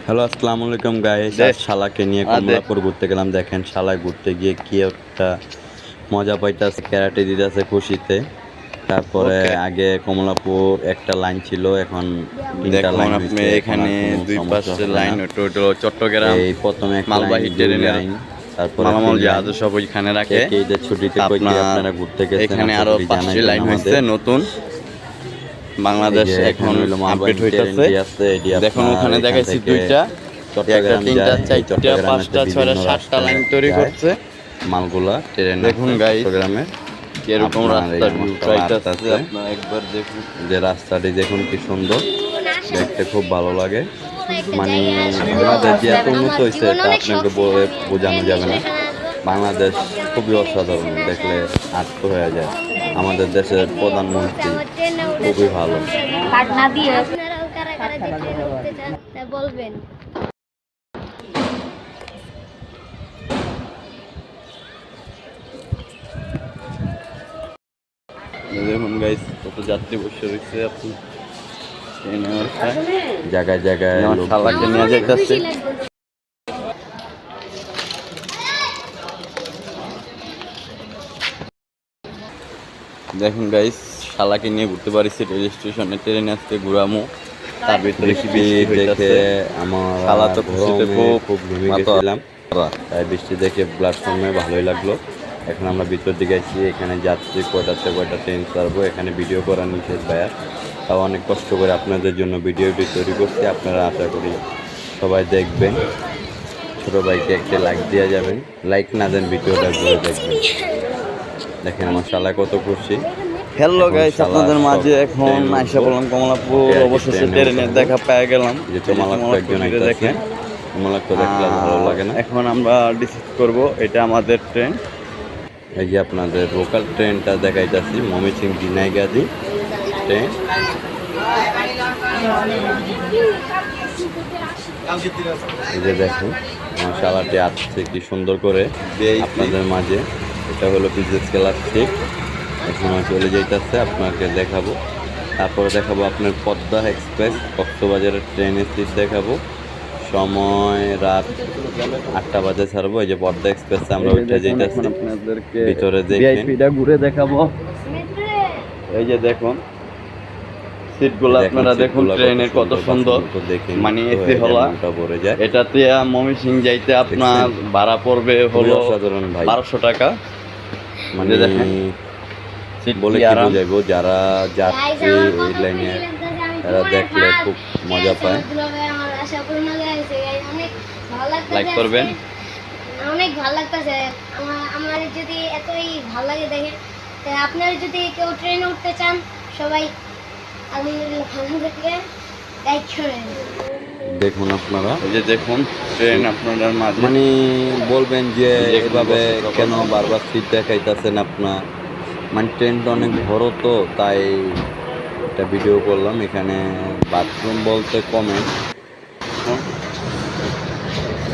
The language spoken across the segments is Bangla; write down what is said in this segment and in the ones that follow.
হ্যালো, আসসালামু আলাইকুম গাইস। আজ শালাকে নিয়ে কমলাপুর ঘুরতে গেলাম। দেখেন শালায় ঘুরতে গিয়ে কি একটা মজা পাইতেছে, ক্যারাটে দিতেছে খুশিতে। তারপরে ওকে, আগে কমলাপুর একটা লাইন ছিল, এখন তিনটা দেখুন লাইন আপনি হয়েছে। এখন আর এখানে কোনো দুই সমস্যা পাশে হবে না। লাইন হলো চট্টগ্রাম এই প্রথমে এক লাইন, মালবাহী দুই ট্রেনের লাইন, তারপরে মালামাল তিন লাইন। জাহাজ সব ওইখানে কে রাখে। কে ঈদের ছুটিতে কই কে আপনার আপনারা ঘুরতে গেছেন এখানে আশা আরো করি 5টি জানাইবেন লাইন হয়েছে আমাদের। নতুন, এই বাংলাদেশ যে এখন এখানে হইলো আপডেট মালবাহী হইতেছে। ট্রেনটি আছে, এটি দেখুন আপনার ওখানে এখান দেখাইছি থেকে দুইটা, একটা, চট্টগ্রাম তিনটা, যায়। এই চারটা, চট্টগ্রামেতে 5টা, 6টা, বিভিন্ন 7টা রাস্তায় লাইন তৈরি যায় করছে। মালগুলা, ট্রেন দেখুন আছে গাইস চট্টগ্রামে। কিরকম আপনার এই রাস্তার আমার ভিউটা শালা আইতাছে, আসতেছে, আপনার একবার দেখুন। যে রাস্তাটি দেখুন কি সুন্দর, দেখতে খুব ভালো লাগে। মানে বাংলাদেশ যে এত উন্নত হয়েছে তা আপনাকে বলে বোঝানো যাবে না। বাংলাদেশ খুবই অসাধারণ, দেখলে আত্ম হয়ে যায়। আমাদের দেশের প্রধানমন্ত্রী খুবই ভালো। আপনারাও কারা কারা যে ট্রেনে উঠতে চান তা বলবেন। দেখুন গাইস কত যাত্রী বসে রয়েছে, আপনি জায়গায় জায়গায় আমার লোক শালাকে নিয়ে অনেক যাইতেছে। খুশি লাগতেছে। দেখুন গাইস শালাকে নিয়ে ঘুরতে পারিছি রেল স্টেশনে, ট্রেনে আজকে ঘুরামো, তার ভিতরে কি বৃষ্টি বৃষ্টি দেখে হইতাছে। আমার শালা তো খুশিতে গরমে খুব খুব ঘেমে মাথা। গেছিলাম, তাই বৃষ্টি দেখে প্ল্যাটফর্মে ভালোই লাগলো। এখন আমরা ভিতর দিকে আছি, এখানে যাত্রী কয়টাতে কয়টা ট্রেন ছাড়বো। এখানে ভিডিও করা নিষেধ ভাইয়া, তাও অনেক কষ্ট করে আপনাদের জন্য ভিডিওটি তৈরি করছি। আপনারা আশা করি সবাই দেখবেন। ছোটো ভাইকে একটা লাইক দিয়ে যাবেন, লাইক না দেন ভিডিওটা ঘুরে দেখবেন। দেখেন আমার শালা কত খুশি। হ্যালো এখন গাইস, শালা আপনাদের সব মাঝে এখন ট্রেন আইসা উঠবো, বললাম কমলাপুর, ওকে আর কি অবশেষে ট্রেনে ট্রেনের উঠবো। দেখা পেয়ে গেলাম। যে চমালাক্ত একজন আইতাছে, দেখেন চমালাক্ত দেখলে ভালো লাগে না। এখন আমরা ডিসাইড করব এটা আমাদের ট্রেন। এই যে আপনাদের লোকাল ট্রেনটা দেখাইতেছি, ময়মনসিংহ ঝিনাইগাতি ট্রেন। এই যে দেখুন আমার শালাটি আসছে কি সুন্দর করে আপনাদের মাঝে। এটা হলো বিজনেস ক্লাস সিট। এখন আমার চলে যাইতেছে, আপনাকে দেখাবো। তারপরে দেখাবো আপনার পদ্মা এক্সপ্রেস কক্সবাজারের ট্রেনের সিট দেখাবো। সময় রাত 8টা বাজে ছাড়বো। এই যে পদ্মা এক্সপ্রেসে আমরা উঠে যাইতেছি, আপনাদেরকে ভিতরে দেখেন। ভিআইপিটা ঘুরে দেখাবো। এই যে দেখুন সিটগুলো, আপনারা দেখুন ট্রেনের কত সুন্দর, মানে এসি হলা। এটাতে ময়মনসিংহ যাইতে আপনার ভাড়া পড়বে হলো অসাধারণ ভাই, 1200 টাকা। মানে দেখেন বলে কি বোঝাইবো, যারা যাত্রী এই লাইনে তারা দেখলে খুব মজা পায়। লাইক করবেন। অনেক ভালো লাগতেছে আমার যদি এতই ভালো লাগে দেখেন। আপনারা যদি কেউ ট্রেনে উঠতে চান সবাই দেখুন আপনারা, এই যে দেখুন ট্রেন আপনাদের মাঝে, মানে বলবেন যে এভাবে কেন বারবার সিট দেখাইতেছেন আপনার। মানে ট্রেনটা অনেক বড় তো, তাই একটা ভিডিও করলাম। এখানে বাথরুম বলতে কমে,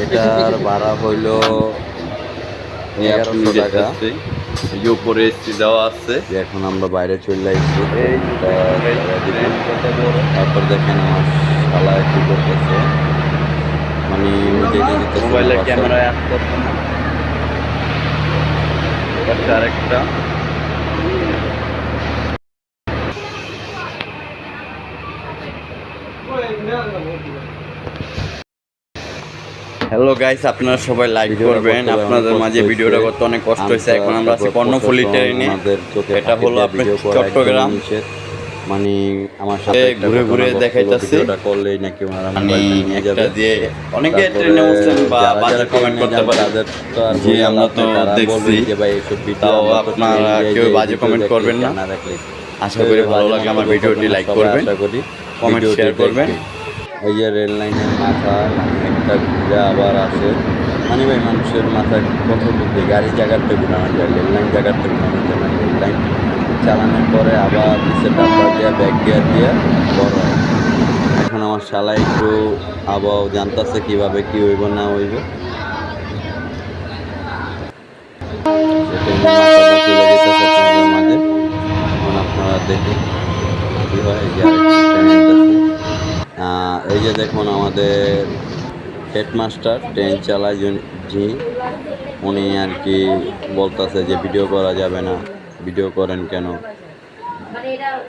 এটার ভাড়া হইল 1100 টাকা। এই যে উপরে এসি দেওয়া আছে। এখন আমরা বাইরে চলে আসছি, এই তারপর দেখেন আমার শালা কি করতেছে, মানে যেতে যেতে মোবাইলের ক্যামেরায় আসতেছে না, আরেকটা। হ্যালো গাইস, আপনারা সবাই লাইক করবেন। আপনাদের মাঝে ভিডিওটা করতে অনেক কষ্ট হয়েছে। এখন আমরা আছি কর্ণফুলী ট্রেনে, এটা হলো আপনার চট্টগ্রাম। মানে আমার সাথে ঘুরে ঘুরে দেখাইতেছি করলেই নাকি ওনারা মানে নিয়ে যাবে। দিয়ে অনেকে ট্রেনে উঠছেন বা বাজে কমেন্ট করতে পারে, তাদের তো আর যে আমরা তো দেখছি, যে ভাই এইসব ভিডিও তাও আপনারা কেউ বাজে কমেন্ট করবেন না। আশা করি ভালো লাগে আমার ভিডিওটি লাইক করবেন, আশা করি কমেন্ট শেয়ার করবেন। এই যে রেল লাইনের মাথা একটা ঘুরে আবার আসে, মানে ভাই মানুষের মাথায় কত বুদ্ধি, গাড়ি জায়গাতে ঘুরানো যায়, রেল লাইন জায়গাতে ঘুরানো যায় না। রেল লাইন চালানোর পরে আবার নিচে ডাব্বা দিয়ে ব্যাক গিয়ার দিয়ে বড় হয়। এখন আমার শালা একটু আবহাওয়া জানতেছে কীভাবে কী হইব না হইব। মাথাটা চলে যেতেছে আপনাদের মাঝে, এখন আপনারা দেখুন কী হয়। এই যে আরেকটি ট্রেন আইতেছে। এই যে দেখুন আমাদের হেডমাস্টার ট্রেন চালায় জি, উনি আর কি বলতেছে যে ভিডিও করা যাবে না, ভিডিও করেন কেন।